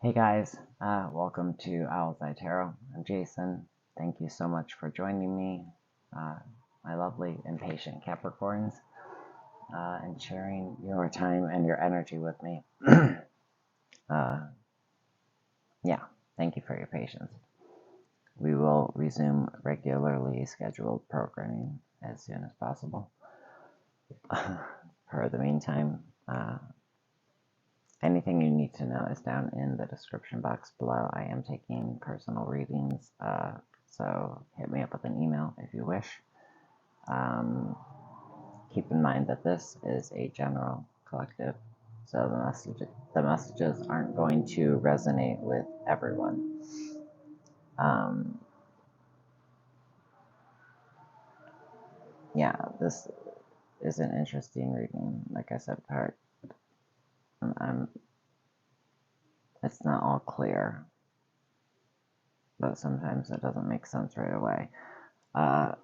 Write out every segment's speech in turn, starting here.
Hey guys, welcome to Owlets Tarot. I'm Jason. Thank you so much for joining me, my lovely impatient Capricorns, and sharing your time and your energy with me. Yeah, thank you for your patience. We will resume regularly scheduled programming as soon as possible. For the meantime, anything you need to know is down in the description box below. I am taking personal readings, so hit me up with an email if you wish. Keep in mind that this is a general collective, so the messages aren't going to resonate with everyone. Yeah, this is an interesting reading. Like I said, it's not all clear, but sometimes it doesn't make sense right away. I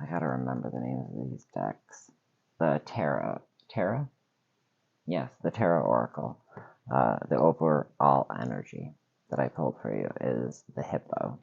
gotta remember the names of these decks. The Tarot? Yes, the Tarot Oracle. The overall energy that I pulled for you is the Hippo.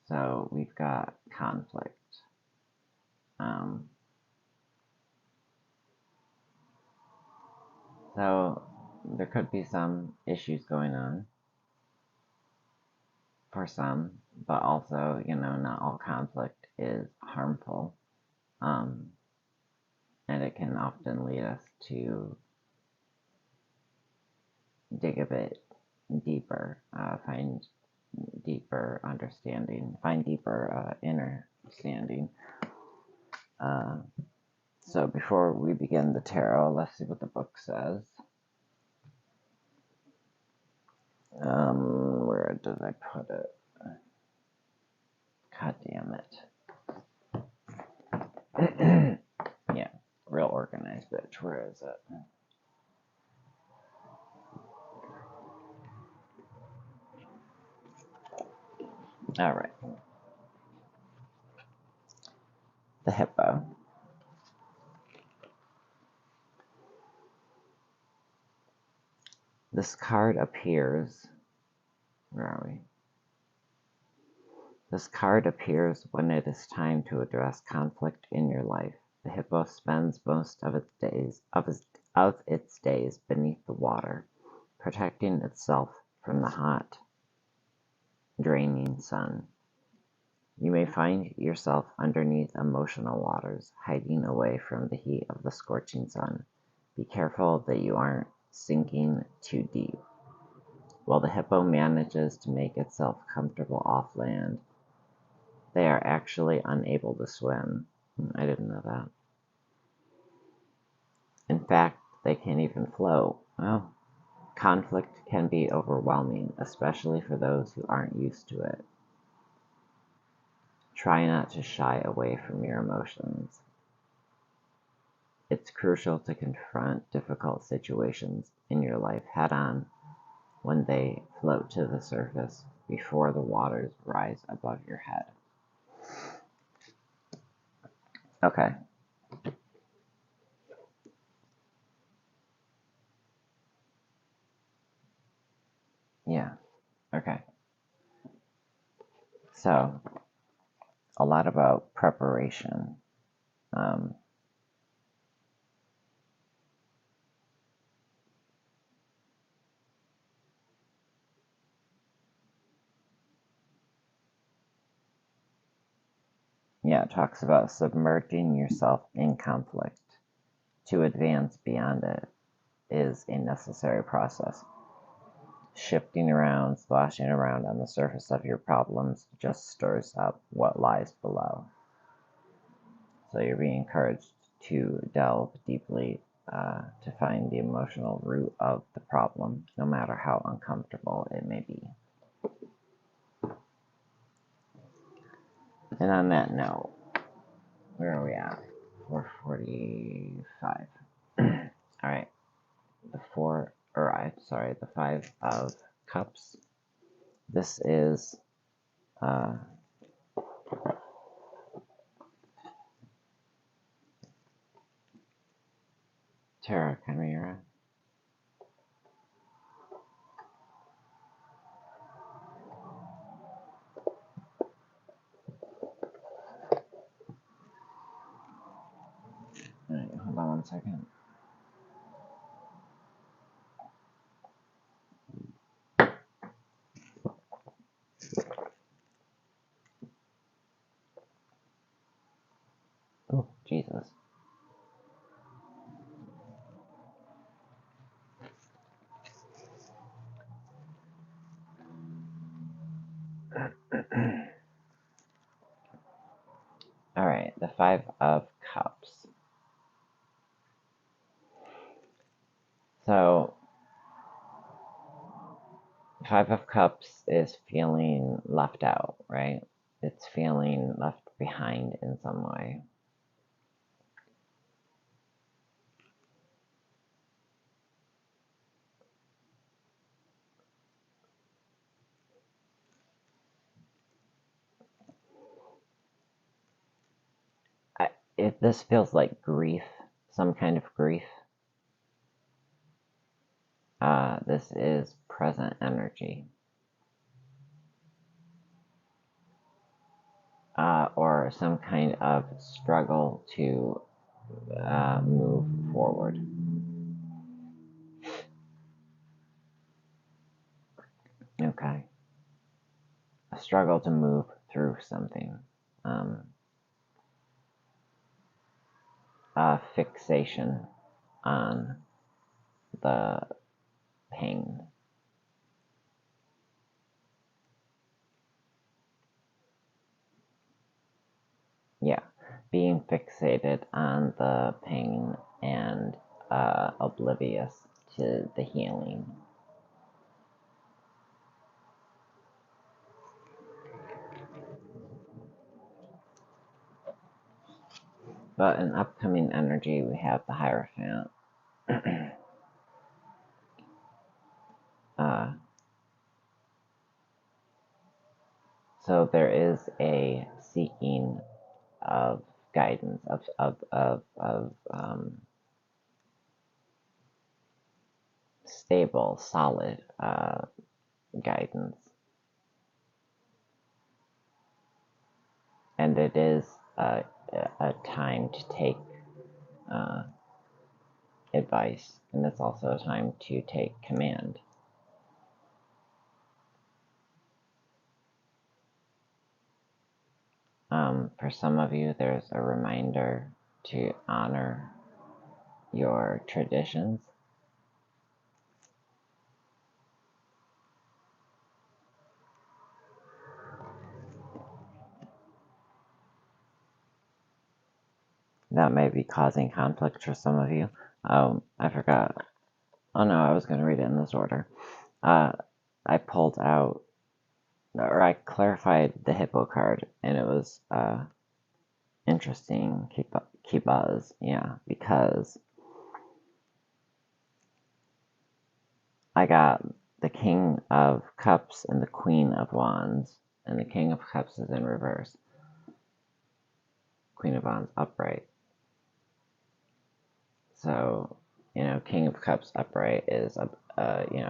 So we've got conflict. So there could be some issues going on for some, but also, not all conflict is harmful. And it can often lead us to dig a bit deeper, find deeper understanding, find deeper inner standing. So before we begin the tarot, let's see what the book says. Where did I put it? God damn it. Yeah, real organized bitch. Where is it? All right. The Hippo. This card appears. Where are we? This card appears when it is time to address conflict in your life. The hippo spends most of its days beneath the water, protecting itself from the hot, draining sun. You may find yourself underneath emotional waters, hiding away from the heat of the scorching sun. Be careful that you aren't sinking too deep. While the hippo manages to make itself comfortable off land, they are actually unable to swim. I didn't know that. In fact, they can't even float. Well, conflict can be overwhelming, especially for those who aren't used to it. Try not to shy away from your emotions. It's crucial to confront difficult situations in your life head on when they float to the surface before the waters rise above your head. Okay. Yeah. Okay. So, a lot about preparation. Yeah, it talks about submerging yourself in conflict. To advance beyond it is a necessary process. Shifting around, splashing around on the surface of your problems just stirs up what lies below. So you're being encouraged to delve deeply to find the emotional root of the problem, no matter how uncomfortable it may be. And on that note, where are we at? 445. All right. The Five of Cups. This is Tarot Chimera. 1 second. Oh, Jesus. All right, the 5 of Cups. So, 5 of Cups is feeling left out, right? It's feeling left behind in some way. This feels like grief, some kind of grief. This is present energy. Or some kind of struggle to move forward. Okay. A struggle to move through something. A fixation on the pain. Yeah, being fixated on the pain and oblivious to the healing. But in upcoming energy, we have the Hierophant. So there is a seeking of guidance, of stable, solid guidance. And it is a time to take advice, and it's also a time to take command. For some of you, there's a reminder to honor your traditions. That may be causing conflict for some of you. I forgot. Oh no, I was going to read it in this order. I pulled out, or I clarified the Hippo card, and it was interesting. Keep buzz, yeah, because I got the King of Cups and the Queen of Wands, and the King of Cups is in reverse. Queen of Wands upright. So, King of Cups upright is,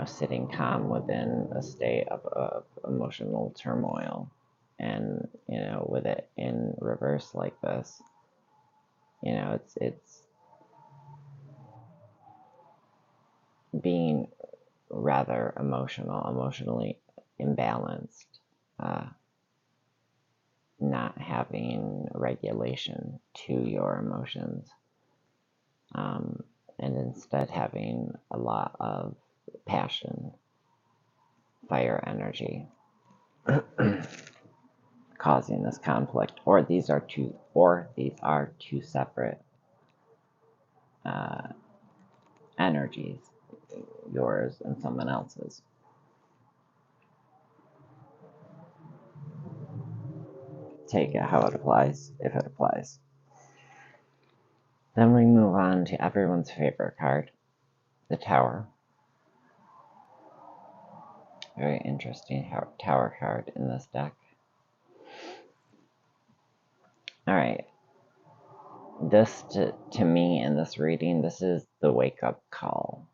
sitting calm within a state of emotional turmoil. And, with it in reverse like this, it's being rather emotionally imbalanced, not having regulation to your emotions, and instead having a lot of passion, fire energy, causing this conflict. Or these are two separate energies, yours and someone else's. Take it how it applies, if it applies. Then we move on to everyone's favorite card, the Tower. Very interesting Tower card in this deck. Alright. This, to me, in this reading, this is the wake-up call.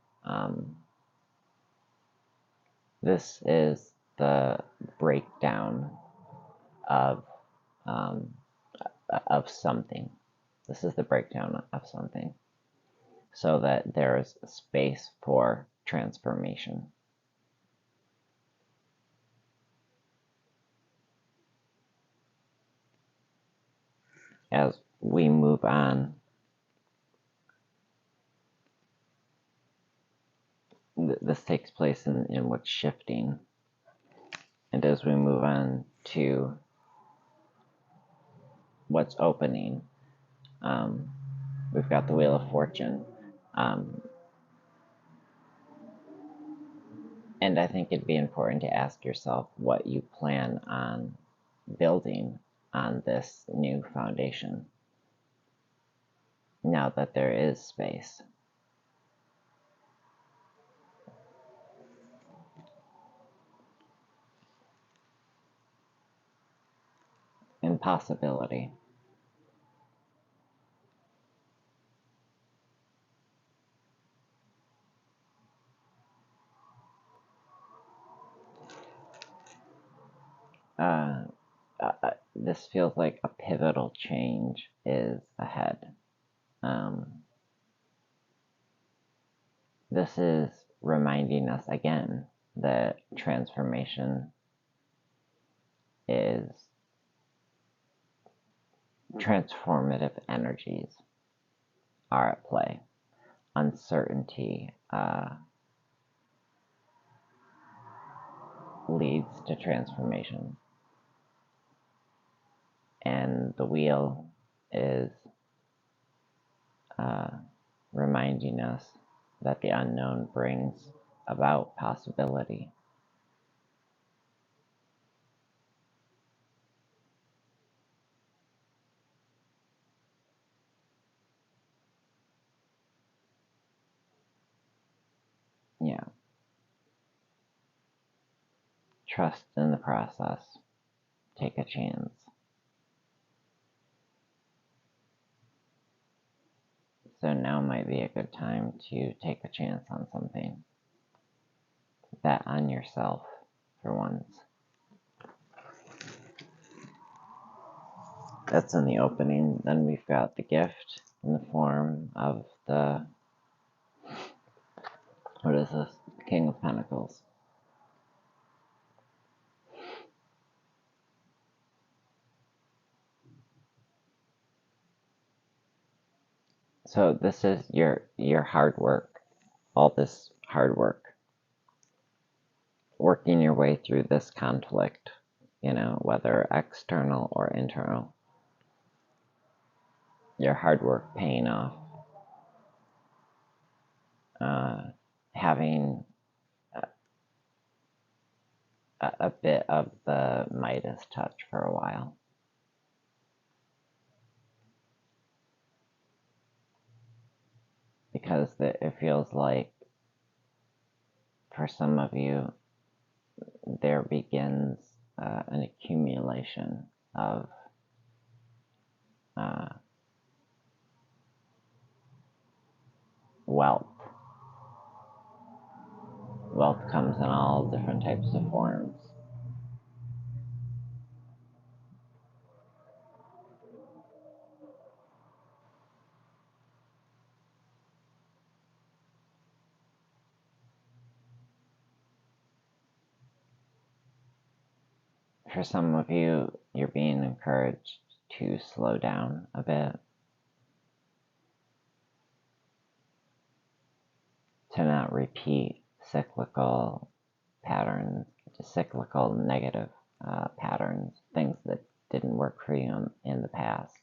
This is the breakdown of something. This is the breakdown of something. so that there's space for transformation. As we move on, this takes place in what's shifting. And as we move on to what's opening, we've got the Wheel of Fortune. And I think it'd be important to ask yourself what you plan on building on this new foundation, now that there is space. And possibility. This feels like a pivotal change is ahead. This is reminding us again that transformative energies are at play. Uncertainty leads to transformation. And the wheel is reminding us that the unknown brings about possibility. Yeah. Trust in the process. Take a chance. So now might be a good time to take a chance on something. Bet on yourself for once. That's in the opening. Then we've got the gift in the form of the, what is this? King of Pentacles. So this is your hard work. All this hard work. Working your way through this conflict, whether external or internal. Your hard work paying off. Having a bit of the Midas touch for a while. Because it feels like for some of you, there begins an accumulation of wealth. Wealth comes in all different types of forms. For some of you, you're being encouraged to slow down a bit, to not repeat cyclical patterns, cyclical negative patterns, things that didn't work for you in the past.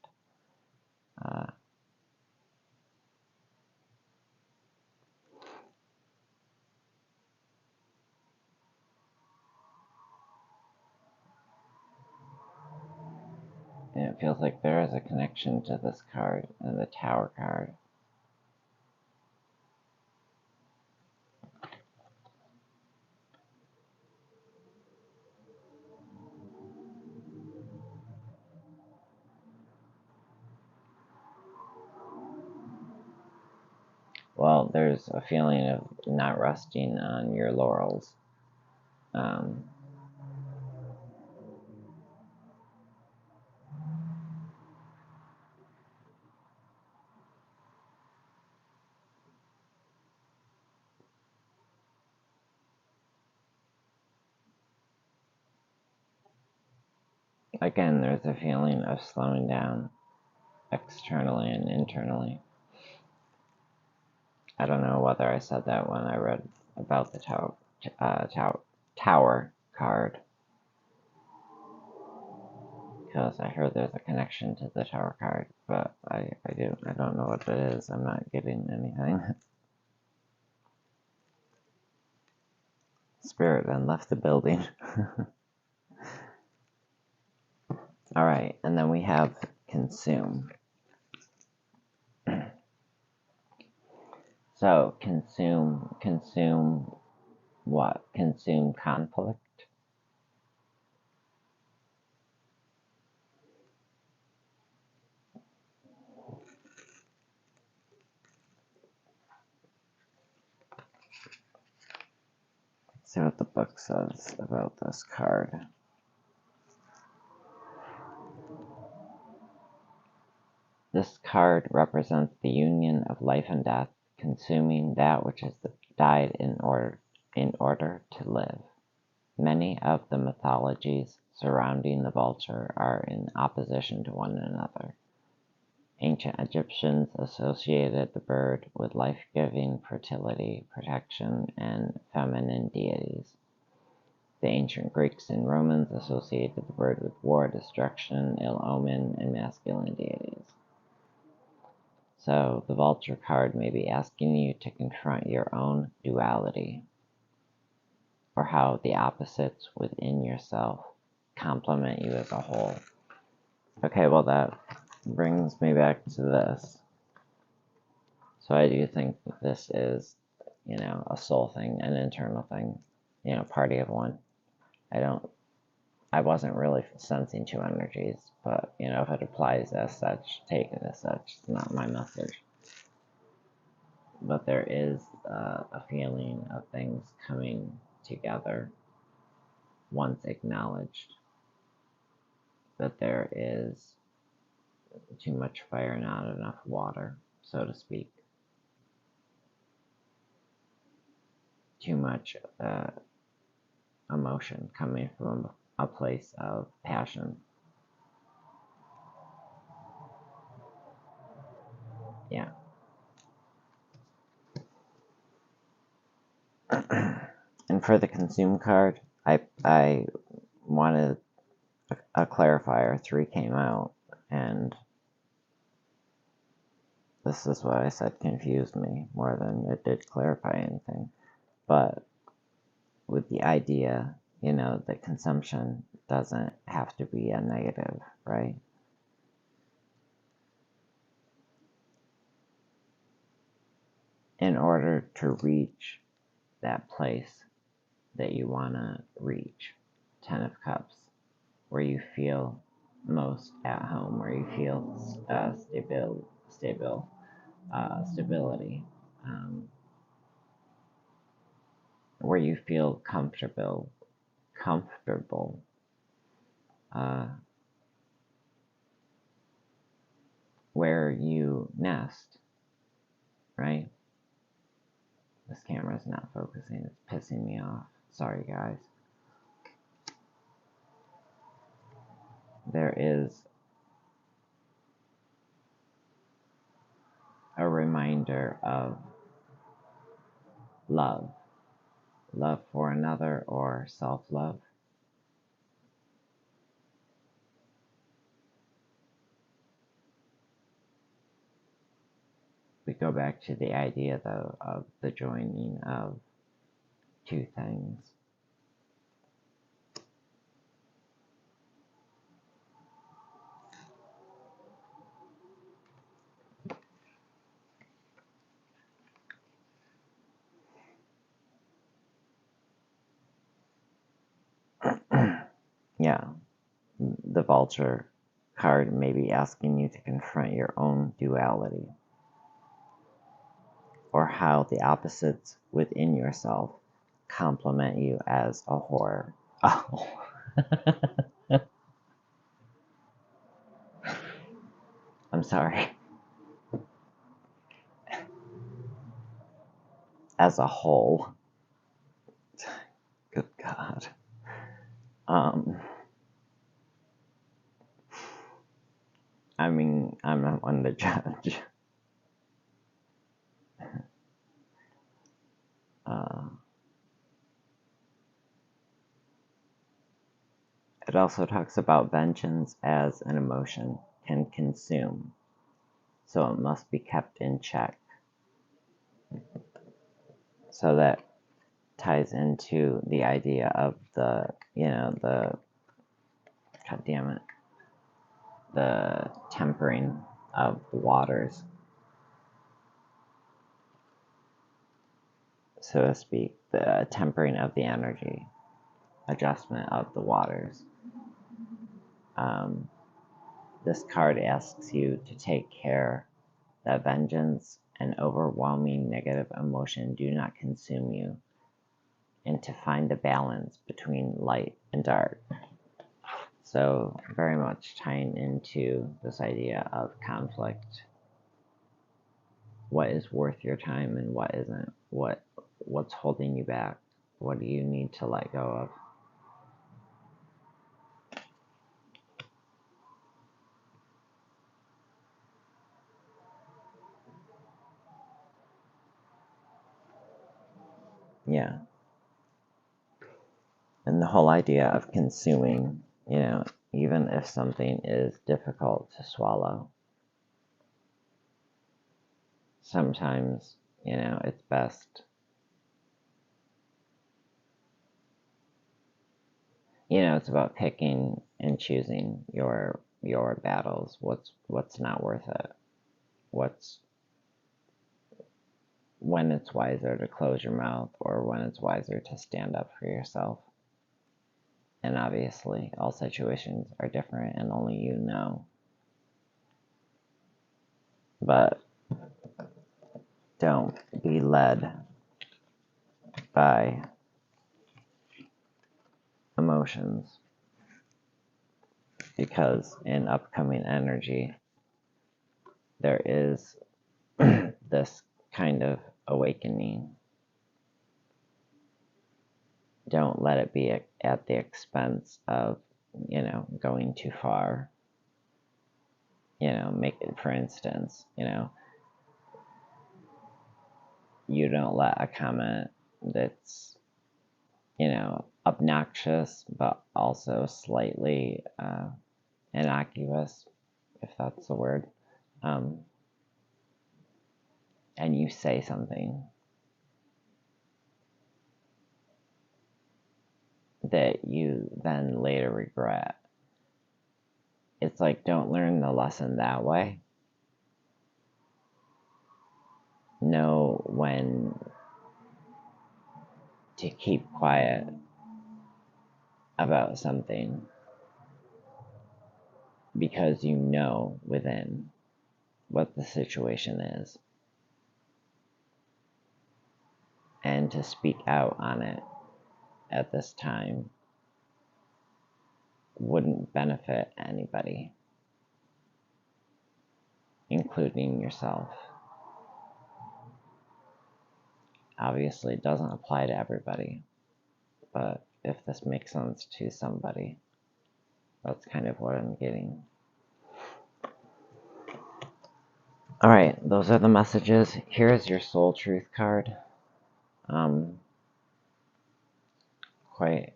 And it feels like there is a connection to this card and the Tower card. Well, there's a feeling of not resting on your laurels. again, there's a feeling of slowing down externally and internally. I don't know whether I said that when I read about the tower card, because I heard there's a connection to the tower card, but I don't know what it is. I'm not getting anything. Spirit then left the building. Alright, and then we have consume. So, consume what? Consume conflict? Let's see what the book says about this card. This card represents the union of life and death, consuming that which has died in order to live. Many of the mythologies surrounding the vulture are in opposition to one another. Ancient Egyptians associated the bird with life-giving, fertility, protection, and feminine deities. The ancient Greeks and Romans associated the bird with war, destruction, ill omen, and masculine deities. So the vulture card may be asking you to confront your own duality, or how the opposites within yourself complement you as a whole. Okay, well that brings me back to this. So I do think that this is, a soul thing, an internal thing, party of one. I wasn't really sensing two energies, but, if it applies as such, take it as such. It's not my message. But there is a feeling of things coming together once acknowledged that there is too much fire, not enough water, so to speak. Too much emotion coming from a place of passion. Yeah. And for the consume card, I wanted a clarifier. 3 came out, and this is what I said confused me more than it did clarify anything. But with the idea, that consumption doesn't have to be a negative, right? In order to reach that place that you want to reach, 10 of Cups, where you feel most at home, where you feel stability, where you feel comfortable, where you nest, right? This camera's not focusing, it's pissing me off. Sorry, guys. There is a reminder of love for another, or self-love. We go back to the idea, though, of the joining of two things. Yeah, the vulture card may be asking you to confront your own duality, or how the opposites within yourself complement you as a horror. Oh. I'm sorry. As a whole. Good God. I mean, I'm not one to judge. It also talks about vengeance as an emotion can consume, so it must be kept in check. So that ties into the idea of the, god damn it, the tempering of the waters, so to speak, the tempering of the energy, adjustment of the waters. This card asks you to take care that vengeance and overwhelming negative emotion do not consume you, and to find the balance between light and dark. So very much tying into this idea of conflict. What is worth your time and what isn't? What's holding you back? What do you need to let go of? Yeah. And the whole idea of consuming, even if something is difficult to swallow, sometimes, it's best. It's about picking and choosing your battles. What's not worth it. When it's wiser to close your mouth or when it's wiser to stand up for yourself. And obviously, all situations are different and only you know. But don't be led by emotions, because in upcoming energy, there is this kind of awakening. Don't let it be at the expense of, going too far. Make it, for instance, you don't let a comment that's, obnoxious, but also slightly innocuous, if that's the word, and you say something that you then later regret. It's like, don't learn the lesson that way. Know when to keep quiet about something because you know within what the situation is, and to speak out on it at this time wouldn't benefit anybody, including yourself. Obviously, it doesn't apply to everybody, but if this makes sense to somebody, that's kind of what I'm getting. Alright, those are the messages. Here is your soul truth card. Quite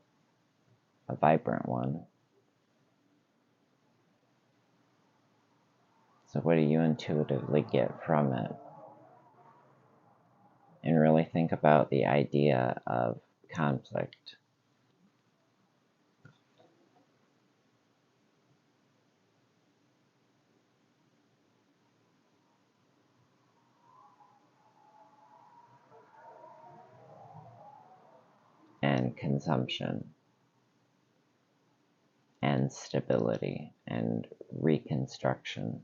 a vibrant one. So what do you intuitively get from it? And really think about the idea of conflict. And consumption. And stability. And reconstruction.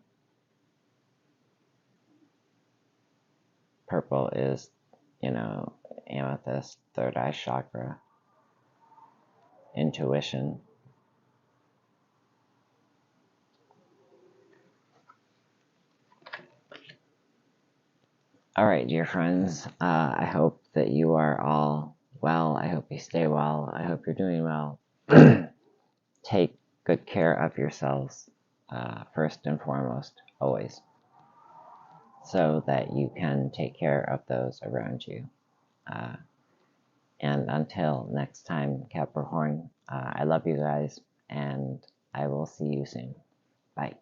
Purple is, amethyst, third eye chakra. Intuition. Alright, dear friends, I hope that you are all well. I hope you stay well. I hope you're doing well. Take good care of yourselves. first and foremost, always, so that you can take care of those around you. And until next time, Capricorn, I love you guys, and I will see you soon. Bye.